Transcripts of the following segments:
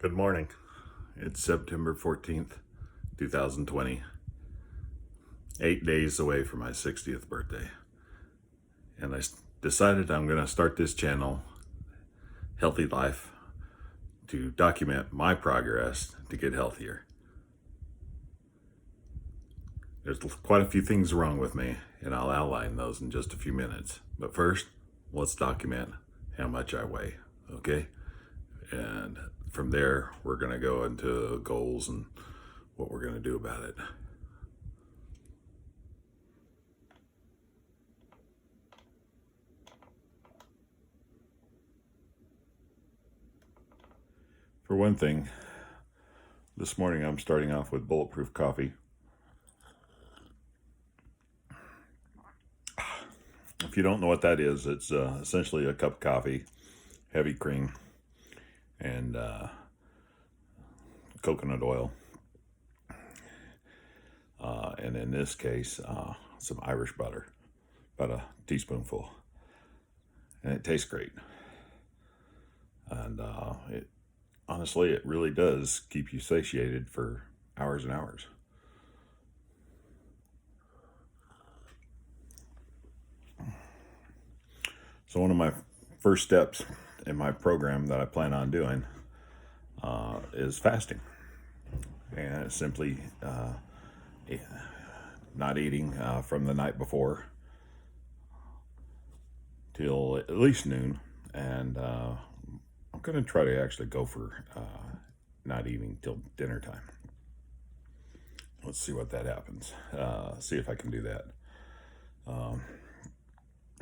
Good morning. It's September 14th, 2020, 8 days away from my 60th birthday. And decided I'm going to start this channel, Healthy Life, to document my progress to get healthier. There's quite a few things wrong with me, and I'll outline those in just a few minutes. But first, let's document how much I weigh, okay? And from there, we're going to go into goals and what we're going to do about it. For one thing, this morning I'm starting off with Bulletproof Coffee. If you don't know what that is, it's essentially a cup of coffee, heavy cream, and coconut oil. And in this case, some Irish butter, about a teaspoonful. And it tastes great. And honestly, it really does keep you satiated for hours and hours. So one of my first steps in my program that I plan on doing is fasting. And it's simply not eating from the night before till at least noon. And I'm going to try to actually go for not eating till dinner time. Let's see what that happens. See if I can do that.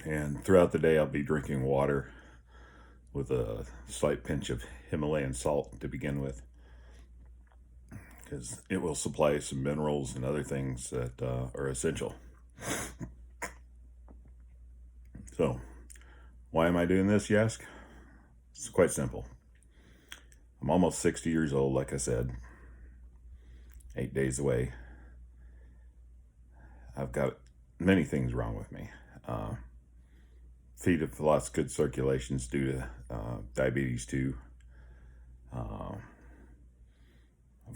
And throughout the day, I'll be drinking water with a slight pinch of Himalayan salt to begin with, because it will supply some minerals and other things that are essential. So, why am I doing this, you ask? It's quite simple. I'm almost 60 years old, like I said, 8 days away. I've got many things wrong with me. Feet have lost good circulations due to diabetes too. I've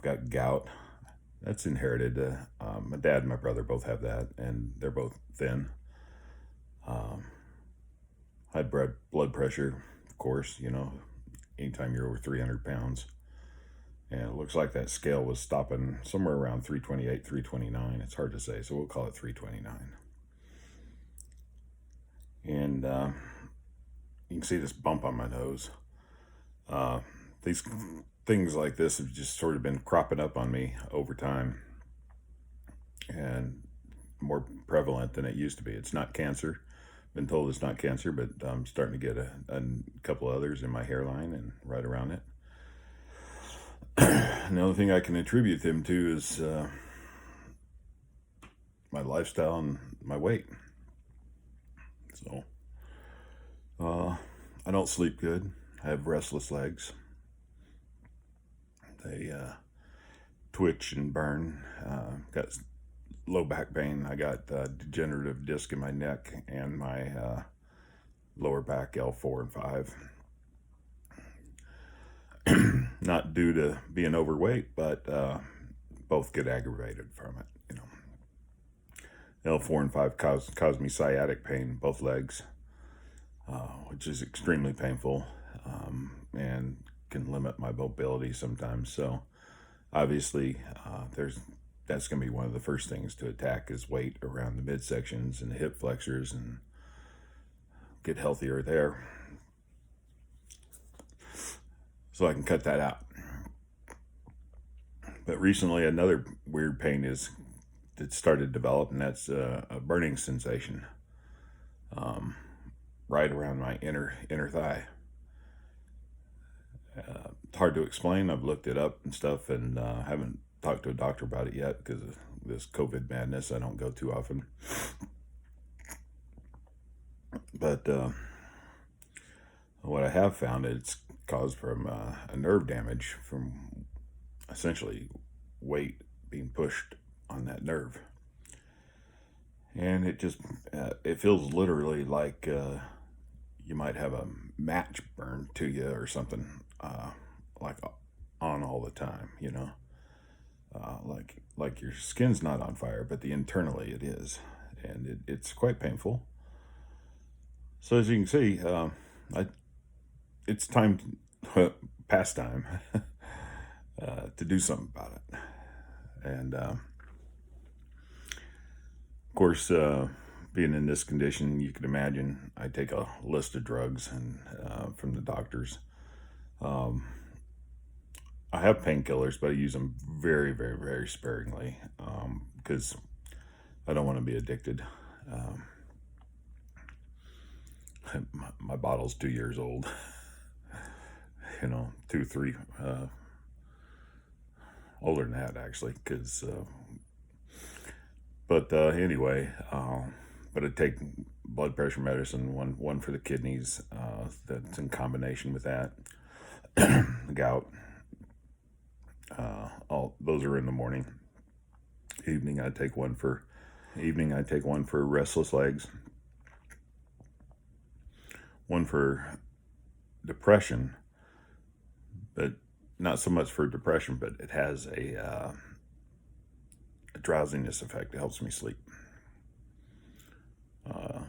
got gout. That's inherited. My dad and my brother both have that, and they're both thin. High blood pressure, of course, anytime you're over 300 pounds. And it looks like that scale was stopping somewhere around 328, 329. It's hard to say, so we'll call it 329. And you can see this bump on my nose. These things like this have just sort of been cropping up on me over time and more prevalent than it used to be. It's not cancer. Been told it's not cancer, but I'm starting to get a couple others in my hairline and right around it. Another thing I can attribute them to is my lifestyle and my weight. So I don't sleep good. I have restless legs. They twitch and burn. Got low back pain. I got degenerative disc in my neck and my lower back, L4 and 5. Not due to being overweight, but both get aggravated from it. L4 and 5 cause me sciatic pain, both legs, which is extremely painful and can limit my mobility sometimes. So obviously that's going to be one of the first things to attack is weight around the midsections and the hip flexors and get healthier there, so I can cut that out. But recently another weird pain that started to develop, and that's a burning sensation right around my inner thigh. It's hard to explain. I've looked it up and stuff, and haven't talked to a doctor about it yet because of this COVID madness. I don't go too often. But what I have found, it's caused from a nerve damage from essentially weight being pushed on that nerve. And it just, it feels literally like you might have a match burned to you or something, like on all the time, like your skin's not on fire, but the internally it is, and it's quite painful. So as you can see, I it's time, past time, to do something about it. And of course, being in this condition, you can imagine I take a list of drugs and from the doctors. Um, I have painkillers, but I use them very, very, very sparingly because I don't want to be addicted. Um, my bottle's 2 years old, 2, 3, older than that actually, because but anyway, but I take blood pressure medicine, one for the kidneys, that's in combination with that, gout. All those are in the morning. Evening I take one for restless legs, one for depression, but not so much for depression, but it has a drowsiness effect. It helps me sleep. Uh,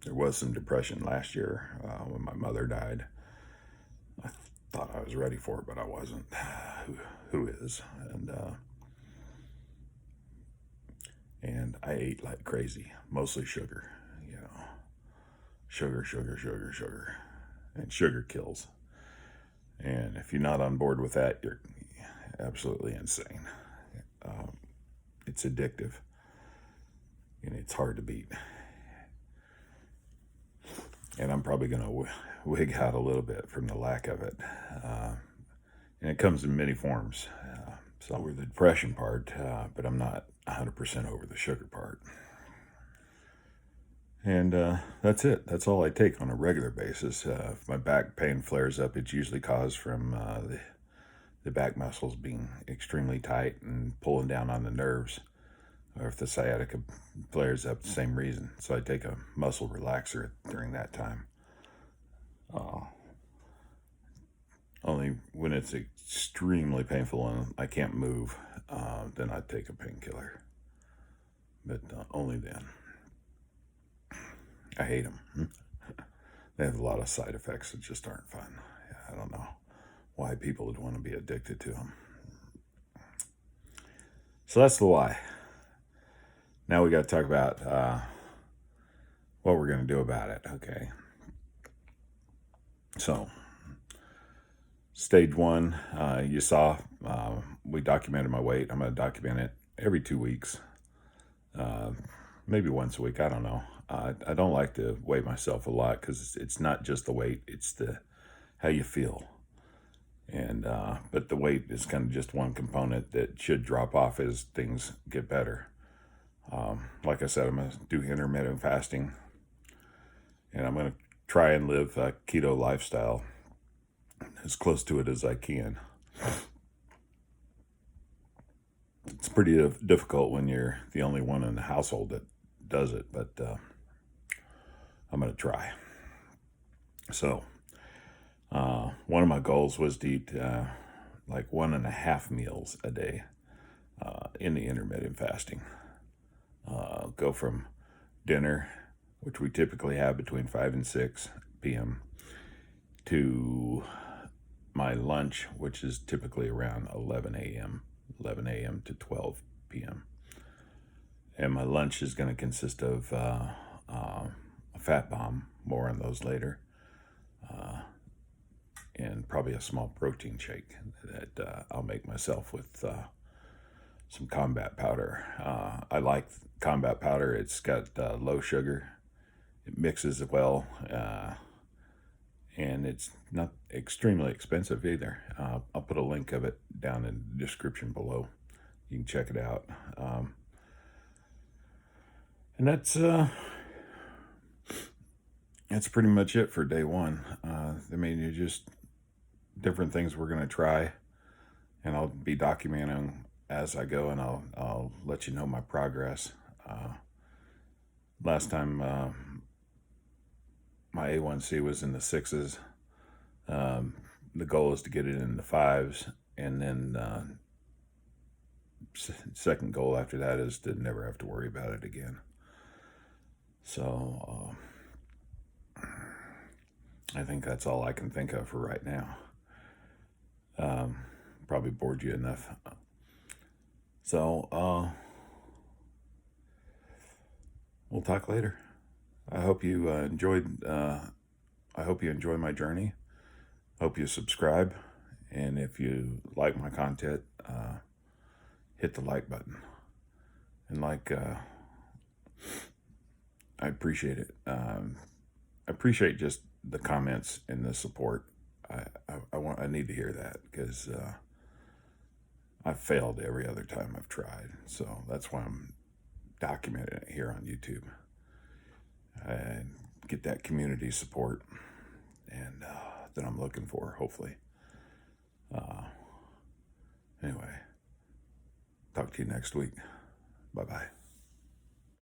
there was some depression last year when my mother died. I thought I was ready for it, but I wasn't. Who is? And I ate like crazy, mostly sugar. Sugar, sugar, sugar, sugar, and sugar kills. And if you're not on board with that, you're absolutely insane. Um, it's addictive, and it's hard to beat. And I'm probably going to wig out a little bit from the lack of it. And it comes in many forms. So over the depression part, but I'm not 100% over the sugar part. And that's it. That's all I take on a regular basis. If my back pain flares up, it's usually caused from the back muscles being extremely tight and pulling down on the nerves. Or if the sciatica flares up, the same reason. So I take a muscle relaxer during that time. Only when it's extremely painful and I can't move, then I take a painkiller. But only then. I hate them. They have a lot of side effects that just aren't fun. I don't know why people would want to be addicted to them. So that's the why. Now we got to talk about what we're going to do about it. Okay. So, stage one, you saw, we documented my weight. I'm going to document it every 2 weeks, maybe once a week. I don't know. I don't like to weigh myself a lot because it's not just the weight; it's the how you feel. And but the weight is kind of just one component that should drop off as things get better. Like I said, I'm going to do intermittent fasting, and I'm going to try and live a keto lifestyle as close to it as I can. It's pretty difficult when you're the only one in the household that does it, but I'm going to try. So, one of my goals was to eat like 1.5 meals a day in the intermittent fasting. Go from dinner, which we typically have between 5 and 6 p.m., to my lunch, which is typically around 11 a.m. to 12 p.m. And my lunch is going to consist of a fat bomb, more on those later, and probably a small protein shake that I'll make myself with some combat powder. I like combat powder. It's got low sugar. It mixes well, and it's not extremely expensive either. I'll put a link of it down in the description below. You can check it out. And that's pretty much it for day one. I mean, you're just different things we're going to try, and I'll be documenting as I go, and I'll let you know my progress. Last time my A1C was in the 6s. The goal is to get it in the 5s, And then second goal after that is to never have to worry about it again. So I think that's all I can think of for right now. Probably bored you enough. So we'll talk later. I hope you enjoyed. I hope you enjoy my journey. Hope you subscribe, and if you like my content, hit the like button. And I appreciate it. I appreciate just the comments and the support. I need to hear that because I've failed every other time I've tried. So that's why I'm documenting it here on YouTube. I get that community support, and that I'm looking for, hopefully. Anyway, talk to you next week. Bye-bye.